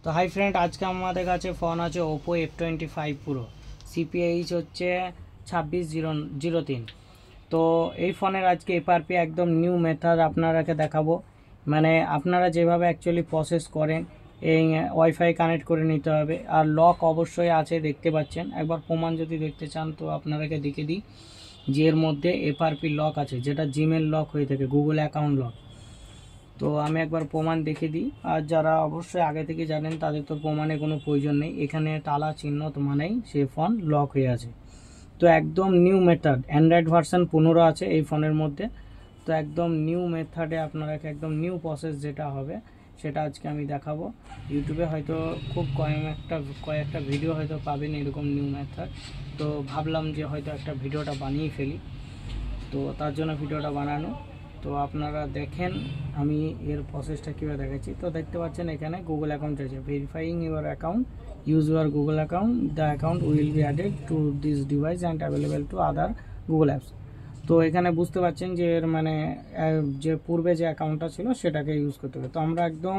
তো hi friend, আজকে আমাদের কাছে ফোন আছে ওপো F25 প্রো, সিপিএইচ হচ্ছে 2603। তো এই ফোনের আজকে এফআরপি একদম নিউ মেথড আপনারাকে দেখাবো। মানে আপনারা যেভাবে অ্যাকচুয়ালি প্রসেস করেন, এই ওয়াইফাই কানেক্ট করে নিতে হবে। আর লক অবশ্যই আছে, দেখতে পাচ্ছেন। একবার প্রমাণ যদি দেখতে চান তো আপনারাকে দেখে দিই যে এর মধ্যে এফআরপি লক আছে, যেটা জিমেল লক হয়ে থাকে, গুগল অ্যাকাউন্ট লক। তো আমি একবার প্রমাণ দেখে দিই। আর যারা অবশ্যই আগে থেকে জানেন তাদের তো প্রমাণের কোনো প্রয়োজন নেই। এখানে তালা চিহ্ন তো মানেই সে ফোন লক হয়ে আছে। তো একদম নিউ মেথড, অ্যান্ড্রয়েড ভার্সন 15 আছে এই ফোনের মধ্যে। তো একদম নিউ মেথডে আপনারাকে একদম নিউ প্রসেস যেটা হবে সেটা আজকে আমি দেখাবো। ইউটিউবে হয়তো খুব কয়েকটা ভিডিও হয়তো পাবেন এরকম নিউ মেথড। তো ভাবলাম যে হয়তো একটা ভিডিওটা বানিয়ে ফেলি, তো তার জন্য ভিডিওটা বানানো। তো আপনারা দেখেন আমি এর প্রসেসটা কীভাবে দেখাচ্ছি। তো দেখতে পাচ্ছেন এখানে গুগল অ্যাকাউন্ট আছে, verifying your account, use your Google account, the account will be added to this device and available to other Google apps. তো এখানে বুঝতে পারছেন যে এর মানে যে পূর্বে যে অ্যাকাউন্টটা ছিল সেটাকে ইউজ করতে হবে। তো আমরা একদম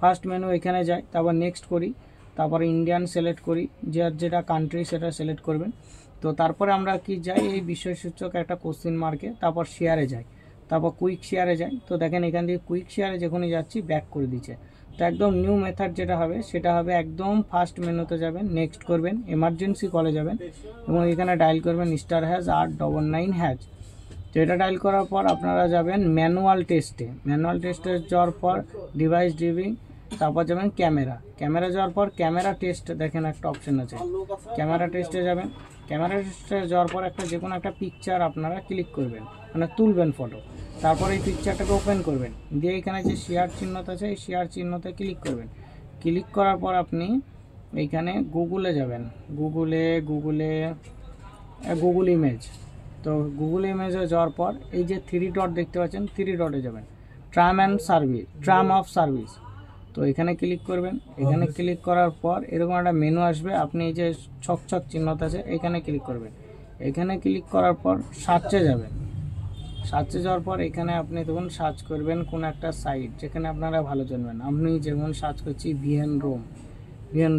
ফার্স্ট মেনু এখানে যাই, তারপর নেক্সট করি, তারপরে ইন্ডিয়ান সিলেক্ট করি, যেটা কান্ট্রি সেটা সিলেক্ট করবেন। তো তারপরে আমরা কি যাই, এই বিষয়সূচক একটা কোশ্চেন মার্কে, তারপর শেয়ারে যাই, তারপর কুইক শেয়ারে যাই। তো দেখেন এখান থেকে কুইক শেয়ারে যখনই যাচ্ছি ব্যাক করে দিচ্ছে। তো একদম নিউ মেথড যেটা হবে সেটা হবে, একদম ফার্স্ট মেনুতে যাবেন, নেক্সট করবেন, এমার্জেন্সি কলে যাবেন এবং এখানে ডায়াল করবেন *899#। তো এটা ডায়াল করার পর আপনারা যাবেন ম্যানুয়াল টেস্টে যাওয়ার পর ডিভাইস ড্রিভিং, তারপর যাবেন ক্যামেরা যাওয়ার পর ক্যামেরা টেস্ট, দেখেন একটা অপশন আছে, ক্যামেরা টেস্টে যাবেন। ক্যামেরা টেস্টে যাওয়ার পর যে কোনো একটা পিকচার আপনারা ক্লিক করবেন, মানে তুলবেন ফটো। তারপর এই পিকচারটাকে ওপেন করবেন, দিয়ে এখানে যে শেয়ার চিহ্নটা আছে এই শেয়ার চিহ্নতে ক্লিক করবেন। ক্লিক করার পর আপনি এইখানে গুগলে যাবেন, গুগল ইমেজ। তো গুগল ইমেজে যাওয়ার পর এই যে 3 ডট দেখতে পাচ্ছেন, 3 ডটে যাবেন, টার্ম অফ সার্ভিস। তো এখানে ক্লিক করবেন। এখানে ক্লিক করার পর এরকম একটা মেনু আসবে, আপনি এই যে ছক চিহ্নটা আছে এখানে ক্লিক করবেন। এখানে ক্লিক করার পর সার্চে যাবেন। সার্চে যাওয়ার পর এখানে আপনি তখন সার্চ করবেন কোন একটা সাইট যেখানে আপনারা ভালো জানবেন। আমি যেমন সার্চ করছি ভিএন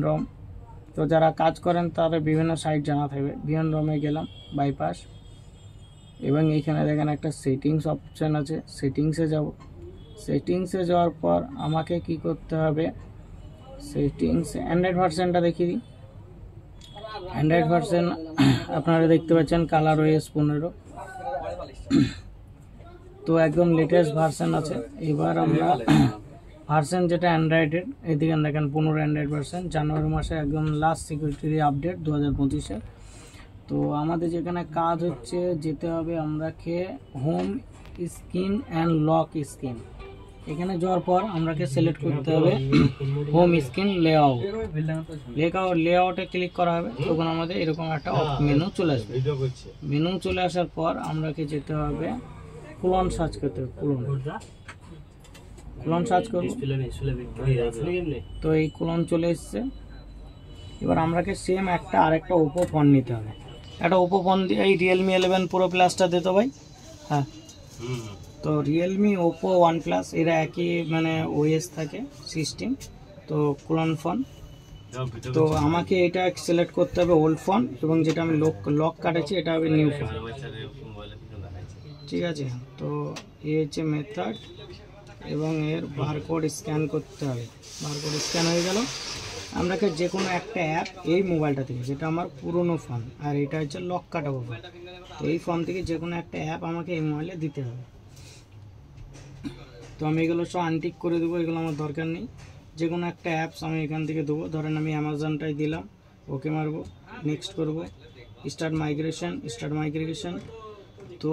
রোম। তো যারা কাজ করেন তাদের বিভিন্ন সাইট জানা থাকবে। ভিএন রোমে গেলাম, বাইপাস, এবং এইখানে দেখেন একটা সেটিংস অপশান আছে, সেটিংসে যাব। সেটিংসে যাওয়ার পর আমাকে কি করতে হবে, সেটিংস অ্যান্ড্রয়েড ভার্সনটা দেখিয়ে দিই। অ্যান্ড্রয়েড ভার্সন আপনারা দেখতে পাচ্ছেন ColorOS 15। তো একদম লেটেস্ট ভার্সন আছে। এবার আমরা ভার্সন যেটা অ্যান্ড্রয়েডের, এদিকে দেখেন 15 অ্যান্ড্রয়েড ভার্সন, জানুয়ারি মাসে একদম লাস্ট সিকিউরিটি আপডেট 2025-এর। তো আমাদের যেখানে কাজ হচ্ছে, যেতে হবে আমরাকে home screen and lock screen. এখানে যাওয়ার পর আমরাকে সিলেক্ট করতে হবে হোম স্ক্রিন লেআউটে ক্লিক করা হবে। তখন আমাদের এরকম একটা মেনু চলে আসবে। মেনু চলে আসার পর আমরাকে যেতে হবে ক্লোন সার্চ করতে হবে, ক্লোন সার্চ করব। তো এই ক্লোন চলে এসছে। এবার আমরাকে সেম আরেকটা ওপো ফোন নিতে হবে। একটা ওপো ফোন দিয়ে এই রিয়েলমি 11 প্রো প্লাসটা দিতে ভাই। হ্যাঁ, তো রিয়েলমি, ওপো, OnePlus এরা একই মানে ওএস থাকে সিস্টেম। তো ক্লোন ফোন, তো আমাকে এটা সিলেক্ট করতে হবে ওল্ড ফোন, এবং যেটা আমি লক কাটেছি এটা হবে নিউ ফোন। ঠিক আছে, তো এই হচ্ছে মেথড, এবং এর বারকোড স্ক্যান করতে হবে। বারকোড স্ক্যান হয়ে গেল। আমরাকে যে কোনো একটা অ্যাপ এই মোবাইলটা থেকে, যেটা আমার পুরনো ফোন, আর এটা হচ্ছে লক কাটাবো ফোন, তো এই ফোন থেকে যে কোনো একটা অ্যাপ আমাকে এই মোবাইলে দিতে হবে। তো আমি এগুলো সব আনটিক করে দেবো, এগুলো আমার দরকার নেই। যে কোনো একটা অ্যাপস আমি এখান থেকে দেবো। ধরেন আমি অ্যামাজনটাই দিলাম, ওকে মারবো, নেক্সট করব, স্টার্ট মাইগ্রেশন। তো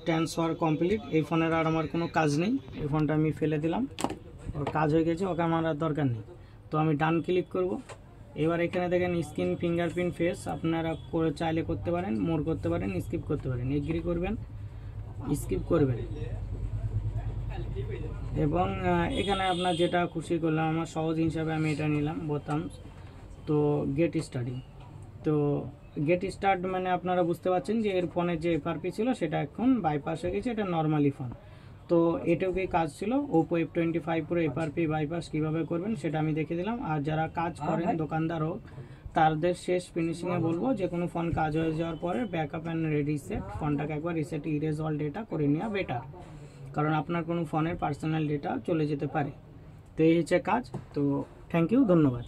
ট্রান্সফার কমপ্লিট। এই ফোনের আর আমার কোনো কাজ নেই, এই ফোনটা আমি ফেলে দিলাম, ওর কাজ হয়ে গেছে, ওকে আমার আর দরকার নেই। তো আমি ডান ক্লিক করব। এবার এখানে দেখেন স্ক্রিন, ফিঙ্গারপ্রিন্ট, ফেস, আপনারা চাইলে করতে পারেন, মোর করতে পারেন, স্কিপ করতে পারেন। এগ্রি করবেন, স্কিপ করবেন, এবং এখানে আপনার যেটা খুশি করলাম, আমার সহজ হিসাবে আমি এটা নিলাম বোতাম। তো গেট স্টার্ট মানে আপনারা বুঝতে পারছেন যে এর ফোনের যে এফআরপি ছিল সেটা এখন বাইপাস হয়ে গেছে, এটা নর্মালি ফোন। তো তো এটুকুই কাজ ছিল। Oppo F25 Pro FRP bypass কীভাবে করবেন সেটা আমি দেখে দিলাম। আর যারা কাজ করেন দোকানদার হোক, তাদের শেষ ফিনিশিংয়ে বলবো যে কোনো ফোন কাজ হয়ে যাওয়ার পরে ব্যাকআপ অ্যান্ড রিসেট, ফোনটাকে একবার রিসেট ইরেজ অল ডেটা করে নেওয়া বেটার, কারণ আপনার কোনো ফোনের পার্সোনাল ডেটা চলে যেতে পারে। তো এই হচ্ছে কাজ। তো থ্যাংক ইউ, ধন্যবাদ।